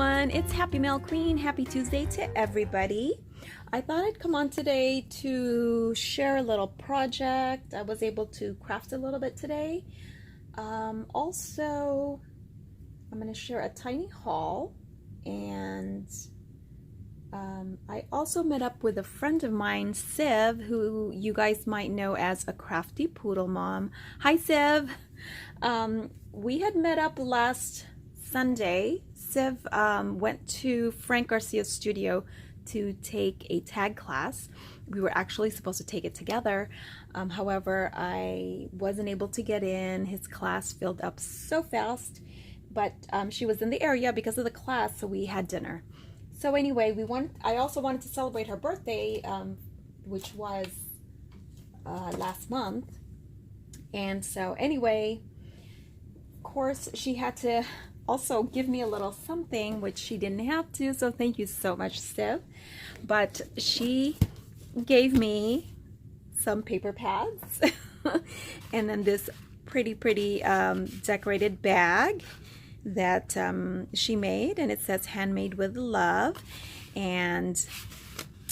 everyone, it's Happy Mail Queen. Happy Tuesday to everybody. I thought I'd come on today to share a little project. I was able to craft a little bit today. Also, I'm going to share a tiny haul, and I also met up with a friend of mine, Siv, who you guys might know as ACraftyPoodleMom. Hi, Siv. We had met up last Sunday. Siv went to Frank Garcia's studio to take a tag class. We were actually supposed to take it together. However, I wasn't able to get in. His class filled up so fast, but she was in the area because of the class, so we had dinner. So anyway, I also wanted to celebrate her birthday, which was last month. And so anyway, of course, she had to also give me a little something, which she didn't have to, so thank you so much, Siv. But she gave me some paper pads and then this pretty decorated bag that she made, and it says handmade with love, and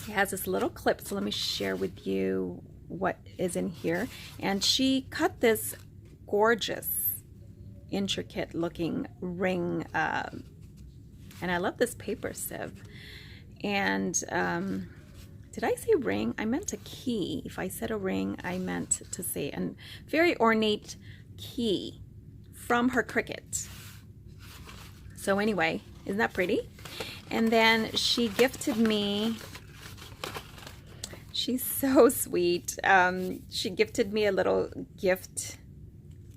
it has this little clip. So let me share with you what is in here. And she cut this gorgeous intricate looking ring, and I love this paper, Siv. And did I say ring? I meant a key. If I said a ring, I meant to say a very ornate key from her Cricut. So anyway, isn't that pretty? And then she gifted me, she's so sweet, she gifted me a little gift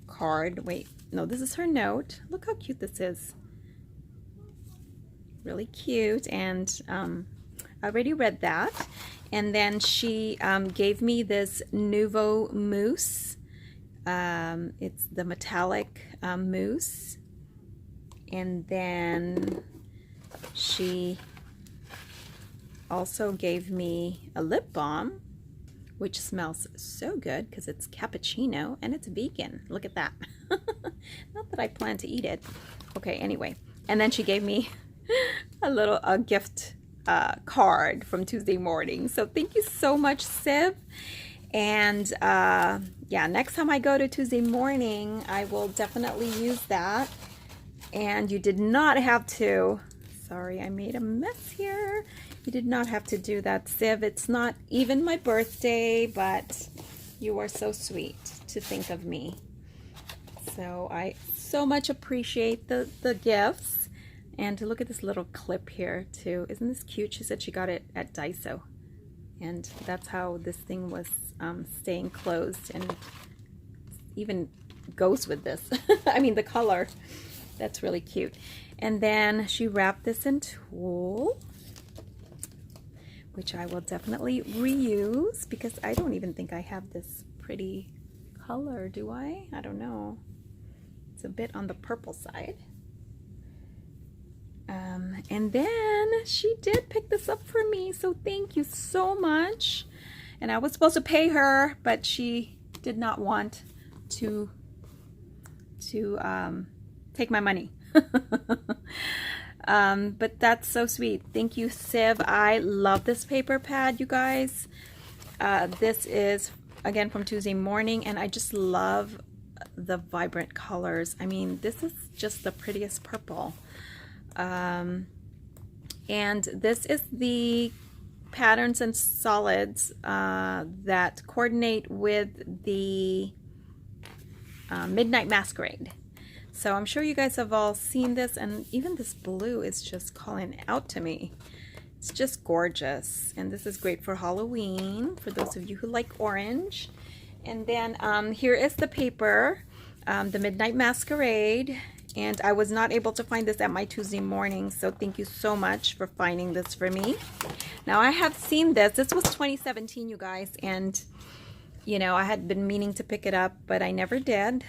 card. Wait, no, this is her note. Look how cute this is. Really cute. And I already read that. And then she gave me this Nouveau mousse. It's the metallic mousse. And then she also gave me a lip balm, which smells so good because it's cappuccino and it's vegan. Look at that. Not that I plan to eat it. Okay, anyway. And then she gave me a gift card from Tuesday morning. So thank you so much, Siv. And yeah, next time I go to Tuesday morning, I will definitely use that. And you did not have to, sorry, I made a mess here. You did not have to do that, Siv. It's not even my birthday, but you are so sweet to think of me. So I so much appreciate the gifts. And to look at this little clip here too. Isn't this cute? She said she got it at Daiso. And that's how this thing was staying closed, and even goes with this. I mean, the color. That's really cute. And then she wrapped this in tulle, which I will definitely reuse because I don't even think I have this pretty color, do I? I don't know. It's a bit on the purple side. And then she did pick this up for me, so thank you so much. And I was supposed to pay her, but she did not want to take my money. But that's so sweet. Thank you, Siv. I love this paper pad, you guys. This is again from Tuesday morning, and I just love the vibrant colors. I mean, this is just the prettiest purple. And this is the patterns and solids that coordinate with the Midnight Masquerade. So I'm sure you guys have all seen this, and even this blue is just calling out to me. It's just gorgeous, and this is great for Halloween for those of you who like orange. And then here is the paper, the Midnight Masquerade, and I was not able to find this at my Tuesday morning, so thank you so much for finding this for me. Now I have seen this. This was 2017, you guys, and you know, I had been meaning to pick it up, but I never did.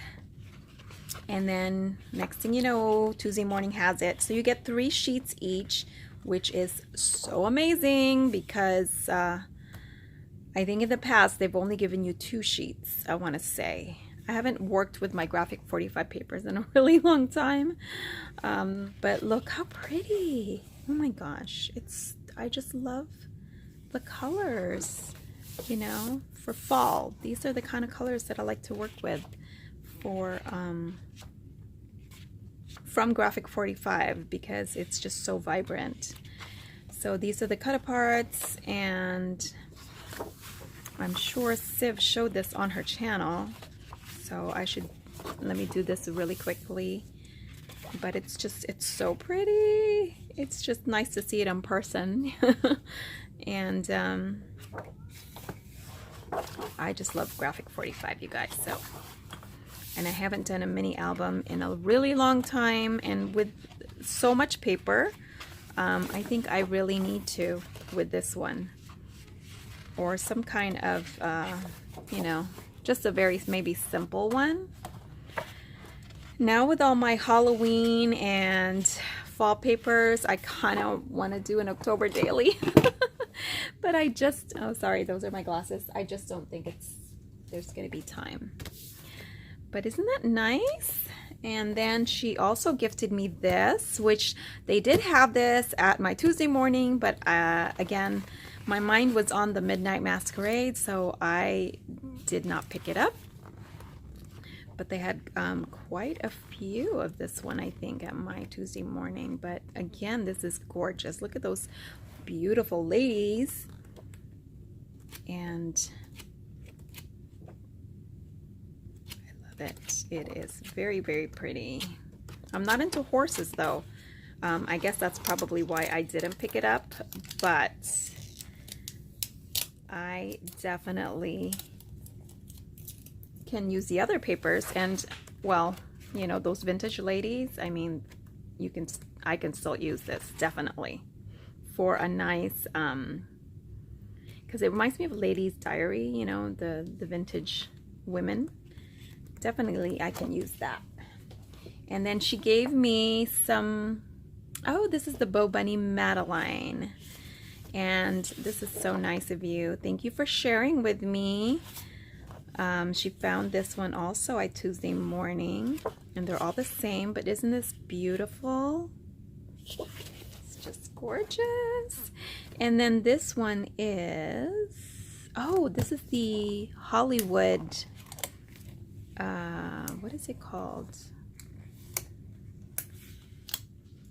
And then next thing you know, Tuesday morning has it. So you get 3 sheets each, which is so amazing because I think in the past they've only given you 2 sheets, I want to say. I haven't worked with my graphic 45 papers in a really long time. But look how pretty. Oh my gosh. I just love the colors, you know, for fall. These are the kind of colors that I like to work with for from graphic 45 because it's just so vibrant. So these are the cut aparts, and I'm sure Civ showed this on her channel, so let me do this really quickly. But it's so pretty. It's just nice to see it in person. And I just love graphic 45, you guys. So, and I haven't done a mini album in a really long time, and with so much paper, I think I really need to with this one, or some kind of you know, just a very maybe simple one. Now with all my Halloween and fall papers, I kind of want to do an October daily. But I just, oh sorry, those are my glasses. I just don't think there's going to be time. But isn't that nice? And then she also gifted me this, which they did have this at my Tuesday morning, but again, my mind was on the Midnight Masquerade, so I did not pick it up. But they had quite a few of this one, I think, at my Tuesday morning. But again, this is gorgeous. Look at those beautiful ladies. And I love it. It is very, very pretty. I'm not into horses, though. I guess that's probably why I didn't pick it up. But I definitely can use the other papers, and well, you know, those vintage ladies, I mean, I can still use this definitely for a nice because it reminds me of Lady's Diary, you know, the vintage women. Definitely I can use that. And then she gave me some, oh, this is the Bo Bunny Madeline, and this is so nice of you. Thank you for sharing with me. She found this one also at Tuesday morning, and they're all the same, but isn't this beautiful? It's just gorgeous. And then this one is, oh, this is the Hollywood, what is it called?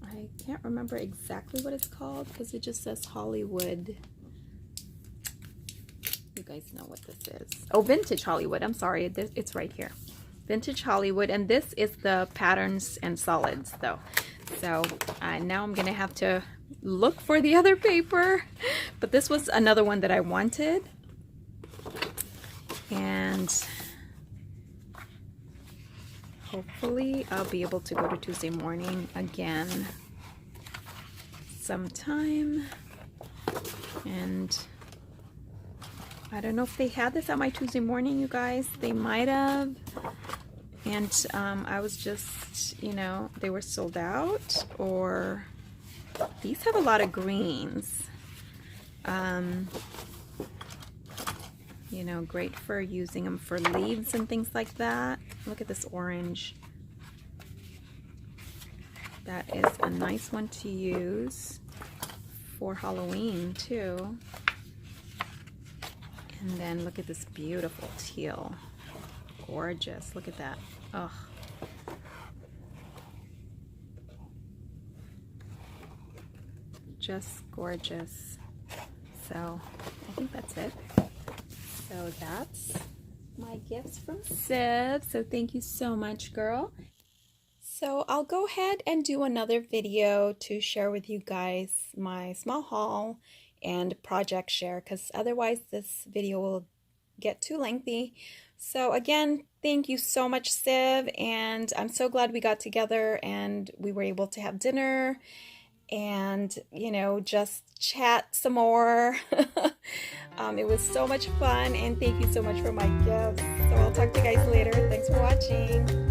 I can't remember exactly what it's called because it just says Hollywood. You guys know what this is. Oh, Vintage Hollywood. I'm sorry. It's right here. Vintage Hollywood. And this is the patterns and solids, though. So now I'm going to have to look for the other paper. But this was another one that I wanted. And hopefully I'll be able to go to Tuesday morning again sometime. And I don't know if they had this at my Tuesday morning, you guys. They might have. And I was just, you know, they were sold out. Or these have a lot of greens. You know, great for using them for leaves and things like that. Look at this orange. That is a nice one to use for Halloween too. And then look at this beautiful teal. Gorgeous. Look at that. Oh. Just gorgeous. So I think that's it. So that's my gifts from Civ. So thank you so much, girl. So I'll go ahead and do another video to share with you guys my small haul and project share, because otherwise this video will get too lengthy. So again, thank you so much, Civ, and I'm so glad we got together and we were able to have dinner and, you know, just chat some more. It was so much fun, and thank you so much for my gifts. So I'll talk to you guys later. Thanks for watching.